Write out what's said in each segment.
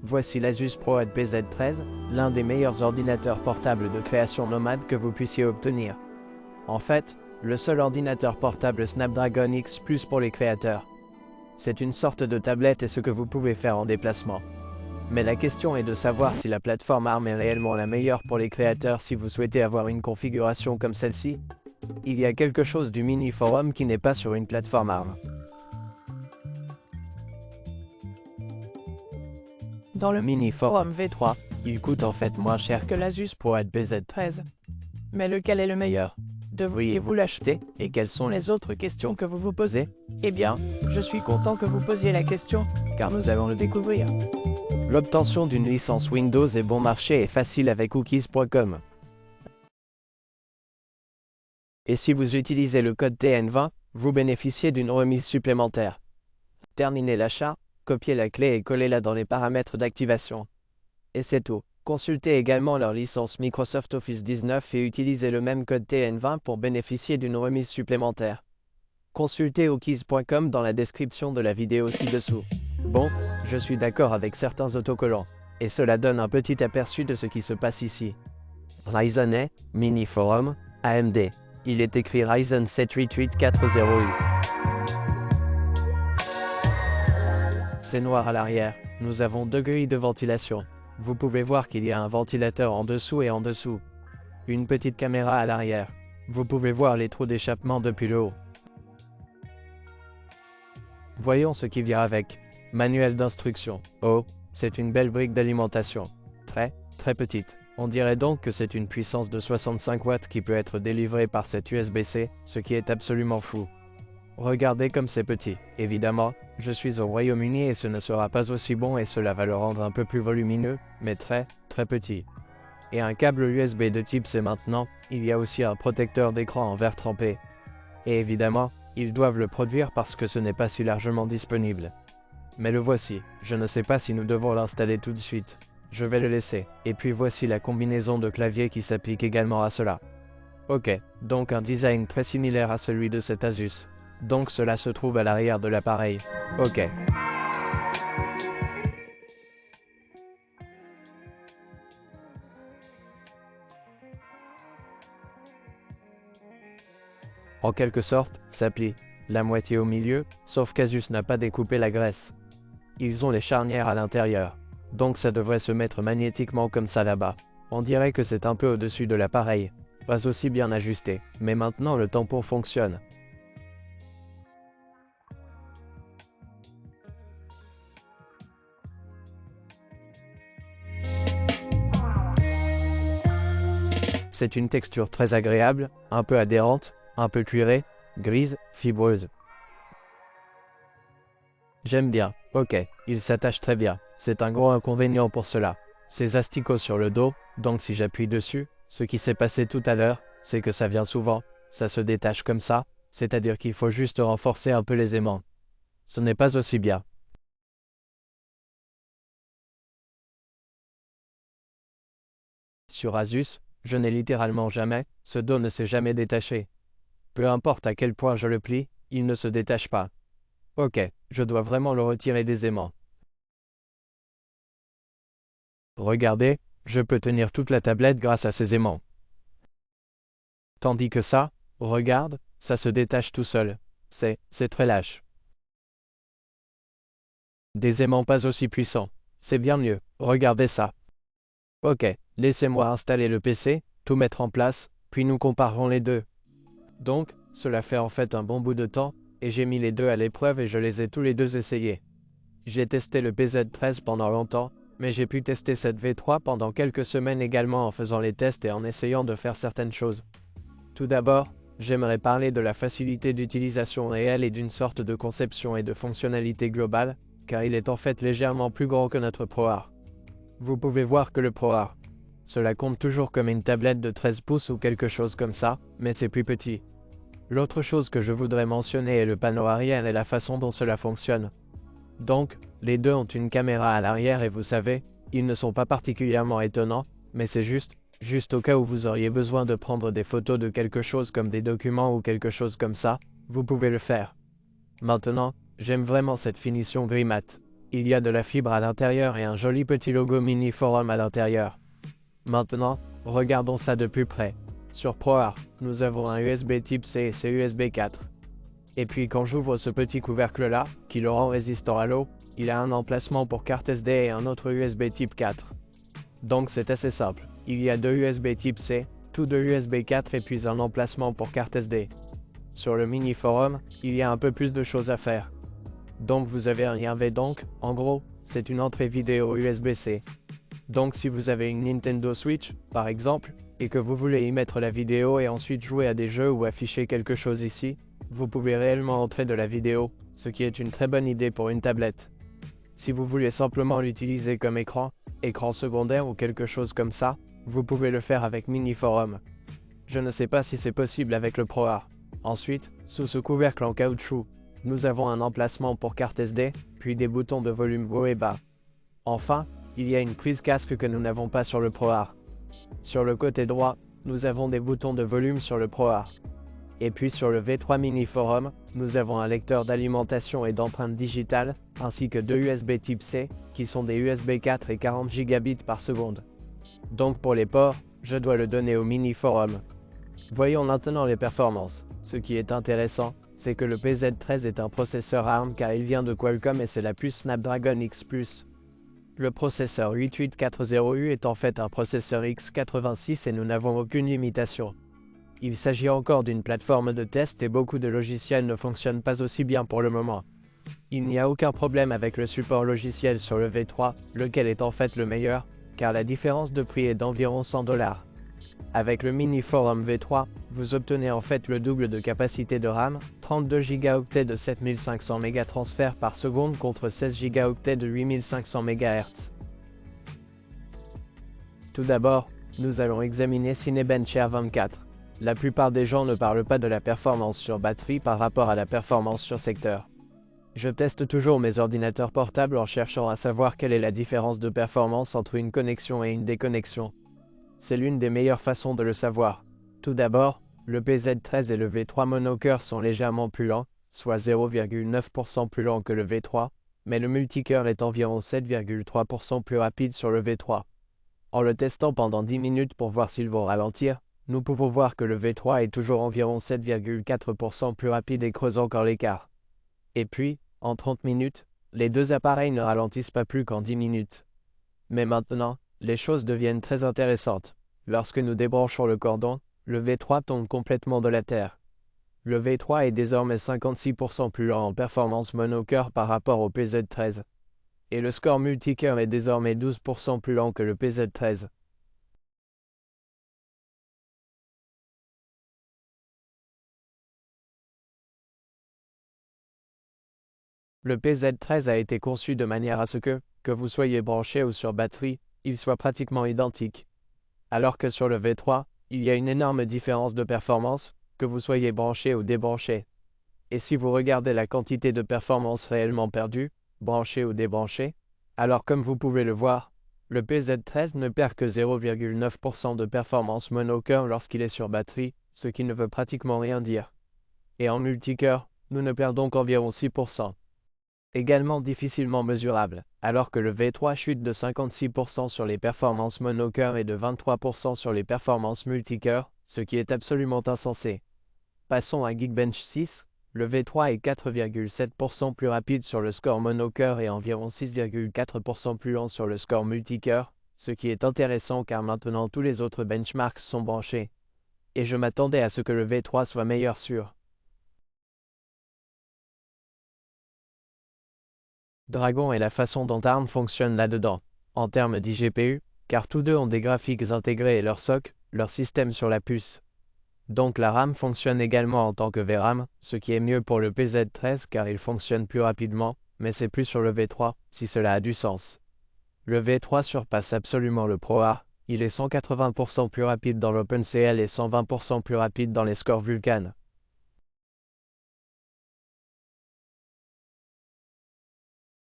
Voici l'Asus ProAd BZ13, l'un des meilleurs ordinateurs portables de création nomade que vous puissiez obtenir. En fait, le seul ordinateur portable Snapdragon X Plus pour les créateurs. C'est une sorte de tablette et ce que vous pouvez faire en déplacement. Mais la question est de savoir si la plateforme ARM est réellement la meilleure pour les créateurs si vous souhaitez avoir une configuration comme celle-ci. Il y a quelque chose du mini forum qui n'est pas sur une plateforme ARM. Dans le mini forum V3, il coûte en fait moins cher que l'Asus ProAd BZ13. Mais lequel est le meilleur? Devriez-vous l'acheter? Et quelles sont les autres questions que vous vous posez? Eh bien, je suis content que vous posiez la question, car nous allons le découvrir. L'obtention d'une licence Windows est bon marché et facile avec cookies.com. Et si vous utilisez le code TN20, vous bénéficiez d'une remise supplémentaire. Terminez l'achat, copiez la clé et collez-la dans les paramètres d'activation. Et c'est tout. Consultez également leur licence Microsoft Office 19 et utilisez le même code TN20 pour bénéficier d'une remise supplémentaire. Consultez cookies.com dans la description de la vidéo ci-dessous. Bon, je suis d'accord avec certains autocollants, et cela donne un petit aperçu de ce qui se passe ici. Ryzen est, mini forum, AMD. Il est écrit Ryzen 7 8840U. C'est noir à l'arrière, nous avons 2 grilles de ventilation. Vous pouvez voir qu'il y a un ventilateur en dessous et en dessous. Une petite caméra à l'arrière. Vous pouvez voir les trous d'échappement depuis le haut. Voyons ce qui vient avec. Manuel d'instruction. Oh, c'est une belle brique d'alimentation. Très petite. On dirait donc que c'est une puissance de 65 watts qui peut être délivrée par cette USB-C, ce qui est absolument fou. Regardez comme c'est petit. Évidemment, je suis au Royaume-Uni et ce ne sera pas aussi bon et cela va le rendre un peu plus volumineux, mais très petit. Et un câble USB de type C maintenant, il y a aussi un protecteur d'écran en verre trempé. Et évidemment, ils doivent le produire parce que ce n'est pas si largement disponible. Mais le voici, je ne sais pas si nous devons l'installer tout de suite. Je vais le laisser. Et puis voici la combinaison de clavier qui s'applique également à cela. Ok, donc un design très similaire à celui de cet Asus. Donc cela se trouve à l'arrière de l'appareil. Ok. En quelque sorte, ça plie. La moitié au milieu, sauf qu'Asus n'a pas découpé la graisse. Ils ont les charnières à l'intérieur. Donc ça devrait se mettre magnétiquement comme ça là-bas. On dirait que c'est un peu au-dessus de l'appareil. Pas aussi bien ajusté. Mais maintenant le tampon fonctionne. C'est une texture très agréable, un peu adhérente, un peu cuirée, grise, fibreuse. J'aime bien. Ok, il s'attache très bien. C'est un gros inconvénient pour cela. Ces asticots sur le dos, donc si j'appuie dessus, ce qui s'est passé tout à l'heure, c'est que ça vient souvent, ça se détache comme ça, c'est-à-dire qu'il faut juste renforcer un peu les aimants. Ce n'est pas aussi bien. Sur Asus, je n'ai littéralement jamais, ce dos ne s'est jamais détaché. Peu importe à quel point je le plie, il ne se détache pas. Ok, je dois vraiment le retirer des aimants. Regardez, je peux tenir toute la tablette grâce à ces aimants. Tandis que ça, regarde, ça se détache tout seul. C'est très lâche. Des aimants pas aussi puissants. C'est bien mieux, regardez ça. Ok, laissez-moi installer le PC, tout mettre en place, puis nous comparerons les deux. Donc, cela fait en fait un bon bout de temps, et j'ai mis les deux à l'épreuve et je les ai tous les deux essayés. J'ai testé le BZ13 pendant longtemps, mais j'ai pu tester cette V3 pendant quelques semaines également en faisant les tests et en essayant de faire certaines choses. Tout d'abord, j'aimerais parler de la facilité d'utilisation réelle et d'une sorte de conception et de fonctionnalité globale, car il est en fait légèrement plus grand que notre ProArt. Vous pouvez voir que le ProArt, cela compte toujours comme une tablette de 13 pouces ou quelque chose comme ça, mais c'est plus petit. L'autre chose que je voudrais mentionner est le panneau arrière et la façon dont cela fonctionne. Donc, les deux ont une caméra à l'arrière et vous savez, ils ne sont pas particulièrement étonnants, mais c'est juste au cas où vous auriez besoin de prendre des photos de quelque chose comme des documents ou quelque chose comme ça, vous pouvez le faire. Maintenant, j'aime vraiment cette finition gris mat. Il y a de la fibre à l'intérieur et un joli petit logo Mini Forum à l'intérieur. Maintenant, regardons ça de plus près. Sur ProArt, nous avons un USB type C et c'est USB 4. Et puis quand j'ouvre ce petit couvercle là, qui le rend résistant à l'eau, il a un emplacement pour carte SD et un autre USB type 4. Donc c'est assez simple, il y a deux USB type C, tous deux USB 4 et puis un emplacement pour carte SD. Sur le mini forum, il y a un peu plus de choses à faire. Donc vous avez un lien V donc, en gros, c'est une entrée vidéo USB-C. Donc si vous avez une Nintendo Switch, par exemple, et que vous voulez y mettre la vidéo et ensuite jouer à des jeux ou afficher quelque chose ici, vous pouvez réellement entrer de la vidéo, ce qui est une très bonne idée pour une tablette. Si vous voulez simplement l'utiliser comme écran secondaire ou quelque chose comme ça, vous pouvez le faire avec Mini Forum. Je ne sais pas si c'est possible avec le ProArt. Ensuite, sous ce couvercle en caoutchouc, nous avons un emplacement pour carte SD, puis des boutons de volume haut et bas. Enfin, il y a une prise casque que nous n'avons pas sur le ProArt. Sur le côté droit, nous avons des boutons de volume sur le ProArt. Et puis sur le V3 Mini Forum, nous avons un lecteur d'alimentation et d'empreintes digitales, ainsi que deux USB type C, qui sont des USB 4 et 40 Gbps par seconde. Donc pour les ports, je dois le donner au Mini Forum. Voyons maintenant les performances. Ce qui est intéressant, c'est que le PZ13 est un processeur ARM car il vient de Qualcomm et c'est la puce Snapdragon X+. Le processeur 8840U est en fait un processeur x86 et nous n'avons aucune limitation. Il s'agit encore d'une plateforme de test et beaucoup de logiciels ne fonctionnent pas aussi bien pour le moment. Il n'y a aucun problème avec le support logiciel sur le V3, lequel est en fait le meilleur, car la différence de prix est d'environ 100 $. Avec le Mini Forum V3, vous obtenez en fait le double de capacité de RAM, 32 Go de 7500 mégatransferts par seconde contre 16 Go de 8500 MHz. Tout d'abord, nous allons examiner Cinebench R24. La plupart des gens ne parlent pas de la performance sur batterie par rapport à la performance sur secteur. Je teste toujours mes ordinateurs portables en cherchant à savoir quelle est la différence de performance entre une connexion et une déconnexion. C'est l'une des meilleures façons de le savoir. Tout d'abord, le PZ13 et le V3 monocœur sont légèrement plus lents, soit 0,9% plus lents que le V3, mais le multicœur est environ 7,3% plus rapide sur le V3. En le testant pendant 10 minutes pour voir s'il va ralentir, nous pouvons voir que le V3 est toujours environ 7,4% plus rapide et creuse encore l'écart. Et puis, en 30 minutes, les deux appareils ne ralentissent pas plus qu'en 10 minutes. Mais maintenant, les choses deviennent très intéressantes. Lorsque nous débranchons le cordon, le V3 tombe complètement de la terre. Le V3 est désormais 56% plus lent en performance monocœur par rapport au PZ13. Et le score multicœur est désormais 12% plus lent que le PZ13. Le PZ13 a été conçu de manière à ce que vous soyez branché ou sur batterie, il soit pratiquement identique. Alors que sur le V3, il y a une énorme différence de performance, que vous soyez branché ou débranché. Et si vous regardez la quantité de performance réellement perdue, branché ou débranché, alors comme vous pouvez le voir, le PZ13 ne perd que 0,9% de performance monocœur lorsqu'il est sur batterie, ce qui ne veut pratiquement rien dire. Et en multicœur, nous ne perdons qu'environ 6%. Également difficilement mesurable, alors que le V3 chute de 56% sur les performances monocœur et de 23% sur les performances multicœur, ce qui est absolument insensé. Passons à Geekbench 6, le V3 est 4,7% plus rapide sur le score monocœur et environ 6,4% plus lent sur le score multicœur, ce qui est intéressant car maintenant tous les autres benchmarks sont branchés. Et je m'attendais à ce que le V3 soit meilleur sur Dragon et la façon dont ARM fonctionne là-dedans, en termes d'IGPU, car tous deux ont des graphiques intégrés et leur SoC, leur système sur la puce. Donc la RAM fonctionne également en tant que VRAM, ce qui est mieux pour le PZ13 car il fonctionne plus rapidement, mais c'est plus sur le V3, si cela a du sens. Le V3 surpasse absolument le ProArt, il est 180% plus rapide dans l'OpenCL et 120% plus rapide dans les scores Vulkan.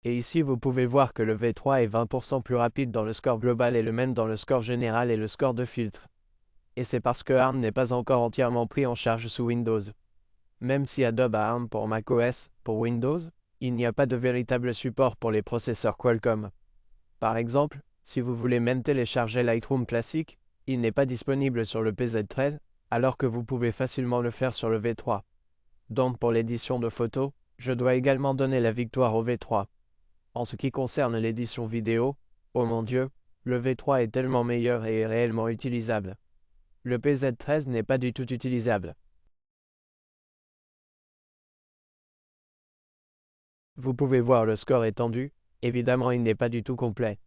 Et ici vous pouvez voir que le V3 est 20% plus rapide dans le score global et le même dans le score général et le score de filtre. Et c'est parce que ARM n'est pas encore entièrement pris en charge sous Windows. Même si Adobe a ARM pour macOS, pour Windows, il n'y a pas de véritable support pour les processeurs Qualcomm. Par exemple, si vous voulez même télécharger Lightroom classique, il n'est pas disponible sur le PZ13, alors que vous pouvez facilement le faire sur le V3. Donc pour l'édition de photos, je dois également donner la victoire au V3. En ce qui concerne l'édition vidéo, oh mon Dieu, le V3 est tellement meilleur et est réellement utilisable. Le PZ13 n'est pas du tout utilisable. Vous pouvez voir le score étendu, évidemment il n'est pas du tout complet.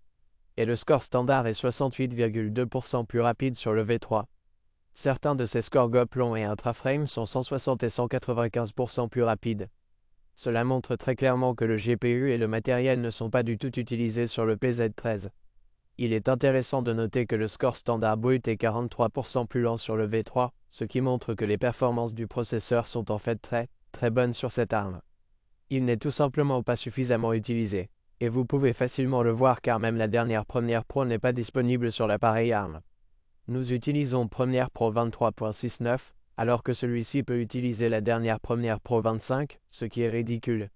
Et le score standard est 68,2% plus rapide sur le V3. Certains de ces scores Goplon et Intraframe sont 160 et 195% plus rapides. Cela montre très clairement que le GPU et le matériel ne sont pas du tout utilisés sur le PZ13. Il est intéressant de noter que le score standard brut est 43% plus lent sur le V3, ce qui montre que les performances du processeur sont en fait très bonnes sur cette arme. Il n'est tout simplement pas suffisamment utilisé, et vous pouvez facilement le voir car même la dernière Premiere Pro n'est pas disponible sur l'appareil ARM. Nous utilisons Premiere Pro 23.69, alors que celui-ci peut utiliser la dernière Premiere Pro 25, ce qui est ridicule.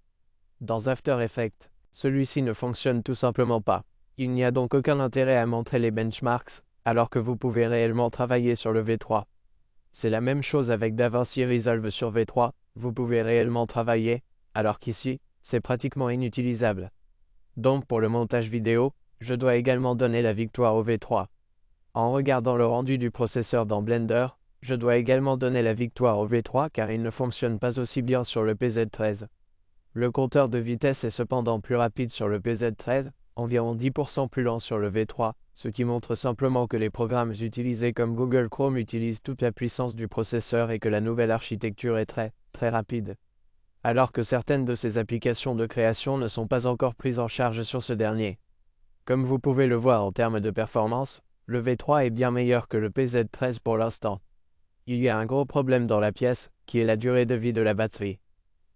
Dans After Effects, celui-ci ne fonctionne tout simplement pas. Il n'y a donc aucun intérêt à montrer les benchmarks, alors que vous pouvez réellement travailler sur le V3. C'est la même chose avec DaVinci Resolve sur V3, vous pouvez réellement travailler, alors qu'ici, c'est pratiquement inutilisable. Donc pour le montage vidéo, je dois également donner la victoire au V3. En regardant le rendu du processeur dans Blender, je dois également donner la victoire au V3 car il ne fonctionne pas aussi bien sur le PZ13. Le compteur de vitesse est cependant plus rapide sur le PZ13, environ 10% plus lent sur le V3, ce qui montre simplement que les programmes utilisés comme Google Chrome utilisent toute la puissance du processeur et que la nouvelle architecture est très rapide. Alors que certaines de ces applications de création ne sont pas encore prises en charge sur ce dernier. Comme vous pouvez le voir en termes de performance, le V3 est bien meilleur que le PZ13 pour l'instant. Il y a un gros problème dans la pièce, qui est la durée de vie de la batterie.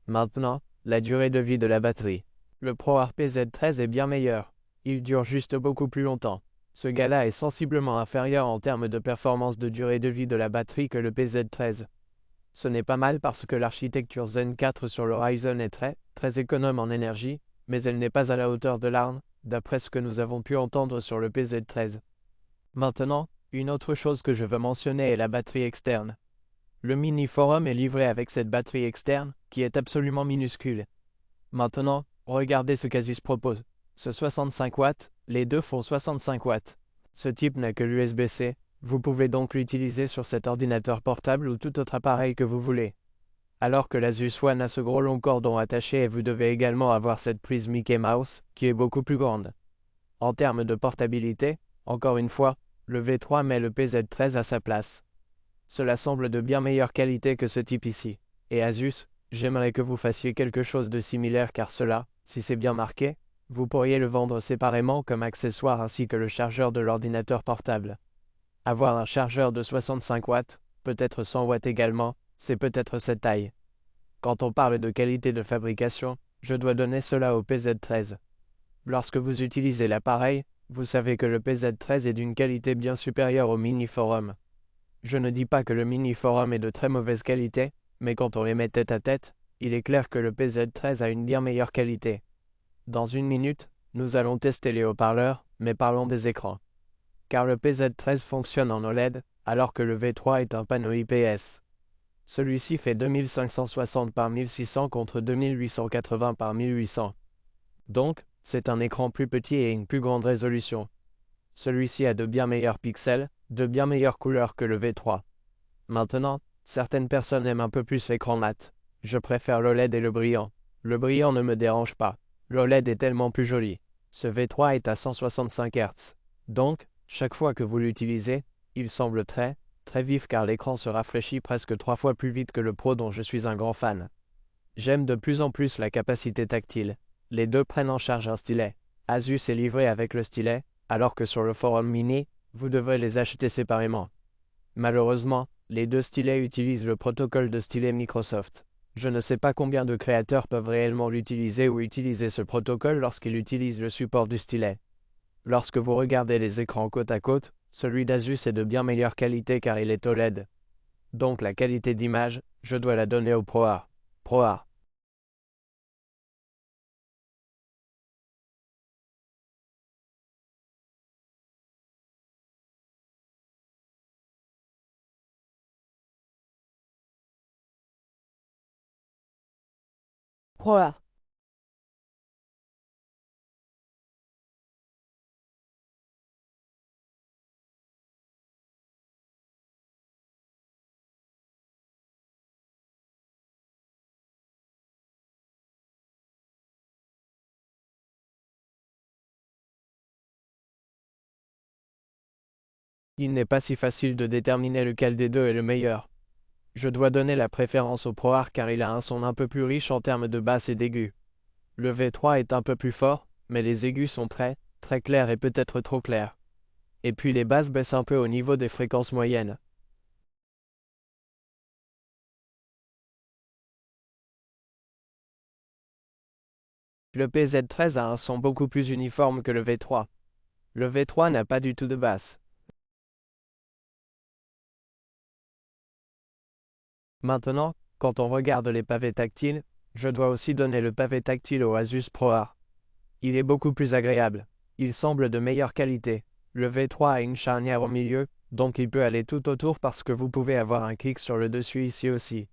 Maintenant, la durée de vie de la batterie. Le ProArt PZ13 est bien meilleur. Il dure juste beaucoup plus longtemps. Ce gars-là est sensiblement inférieur en termes de performance de durée de vie de la batterie que le PZ13. Ce n'est pas mal parce que l'architecture Zen 4 sur le Ryzen est très économe en énergie, mais elle n'est pas à la hauteur de l'ARM, d'après ce que nous avons pu entendre sur le PZ13. Maintenant, une autre chose que je veux mentionner est la batterie externe. Le mini forum est livré avec cette batterie externe, qui est absolument minuscule. Maintenant, regardez ce qu'Asus propose. Ce 65 watts, les deux font 65 watts. Ce type n'a que l'USB-C, vous pouvez donc l'utiliser sur cet ordinateur portable ou tout autre appareil que vous voulez. Alors que l'Asus One a ce gros long cordon attaché et vous devez également avoir cette prise Mickey Mouse, qui est beaucoup plus grande. En termes de portabilité, encore une fois, le V3 met le PZ13 à sa place. Cela semble de bien meilleure qualité que ce type ici. Et Asus, j'aimerais que vous fassiez quelque chose de similaire car cela, si c'est bien marqué, vous pourriez le vendre séparément comme accessoire ainsi que le chargeur de l'ordinateur portable. Avoir un chargeur de 65 watts, peut-être 100 watts également, c'est peut-être cette taille. Quand on parle de qualité de fabrication, je dois donner cela au PZ13. Lorsque vous utilisez l'appareil, vous savez que le PZ13 est d'une qualité bien supérieure au Mini Forum. Je ne dis pas que le Mini Forum est de très mauvaise qualité, mais quand on les met tête à tête, il est clair que le PZ13 a une bien meilleure qualité. Dans une minute, nous allons tester les haut-parleurs, mais parlons des écrans. Car le PZ13 fonctionne en OLED, alors que le V3 est un panneau IPS. Celui-ci fait 2560 par 1600 contre 2880 par 1800. Donc, c'est un écran plus petit et une plus grande résolution. Celui-ci a de bien meilleurs pixels, de bien meilleures couleurs que le V3. Maintenant, certaines personnes aiment un peu plus l'écran mat. Je préfère l'OLED et le brillant. Le brillant ne me dérange pas. L'OLED est tellement plus joli. Ce V3 est à 165 Hz. Donc, chaque fois que vous l'utilisez, il semble très vif car l'écran se rafraîchit presque 3 fois plus vite que le Pro dont je suis un grand fan. J'aime de plus en plus la capacité tactile. Les deux prennent en charge un stylet. Asus est livré avec le stylet, alors que sur le forum Mini, vous devrez les acheter séparément. Malheureusement, les deux stylets utilisent le protocole de stylet Microsoft. Je ne sais pas combien de créateurs peuvent réellement l'utiliser ou utiliser ce protocole lorsqu'ils utilisent le support du stylet. Lorsque vous regardez les écrans côte à côte, celui d'Asus est de bien meilleure qualité car il est OLED. Donc la qualité d'image, je dois la donner au ProArt. ProArt. Il n'est pas si facile de déterminer lequel des deux est le meilleur. Je dois donner la préférence au ProArt car il a un son un peu plus riche en termes de basses et d'aigus. Le V3 est un peu plus fort, mais les aigus sont très clairs et peut-être trop clairs. Et puis les basses baissent un peu au niveau des fréquences moyennes. Le PZ13 a un son beaucoup plus uniforme que le V3. Le V3 n'a pas du tout de basse. Maintenant, quand on regarde les pavés tactiles, je dois aussi donner le pavé tactile au Asus ProArt. Il est beaucoup plus agréable. Il semble de meilleure qualité. Le V3 a une charnière au milieu, donc il peut aller tout autour parce que vous pouvez avoir un clic sur le dessus ici aussi.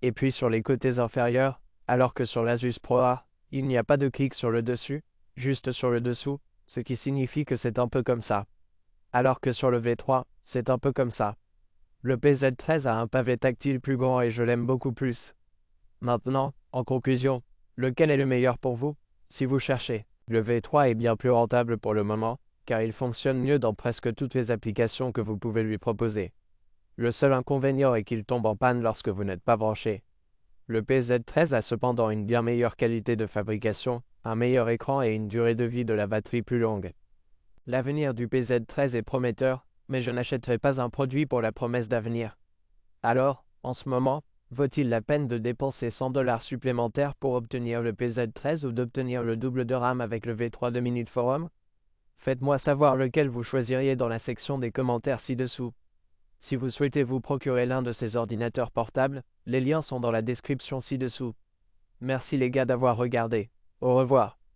Et puis sur les côtés inférieurs, alors que sur l'Asus ProArt, il n'y a pas de clic sur le dessus, juste sur le dessous, ce qui signifie que c'est un peu comme ça. Alors que sur le V3, c'est un peu comme ça. Le PZ13 a un pavé tactile plus grand et je l'aime beaucoup plus. Maintenant, en conclusion, lequel est le meilleur pour vous? Si vous cherchez, le V3 est bien plus rentable pour le moment, car il fonctionne mieux dans presque toutes les applications que vous pouvez lui proposer. Le seul inconvénient est qu'il tombe en panne lorsque vous n'êtes pas branché. Le PZ13 a cependant une bien meilleure qualité de fabrication, un meilleur écran et une durée de vie de la batterie plus longue. L'avenir du PZ13 est prometteur, mais je n'achèterai pas un produit pour la promesse d'avenir. Alors, en ce moment, vaut-il la peine de dépenser 100 $ supplémentaires pour obtenir le PZ13 ou d'obtenir le double de RAM avec le V3 de Minute Forum? Faites-moi savoir lequel vous choisiriez dans la section des commentaires ci-dessous. Si vous souhaitez vous procurer l'un de ces ordinateurs portables, les liens sont dans la description ci-dessous. Merci les gars d'avoir regardé. Au revoir.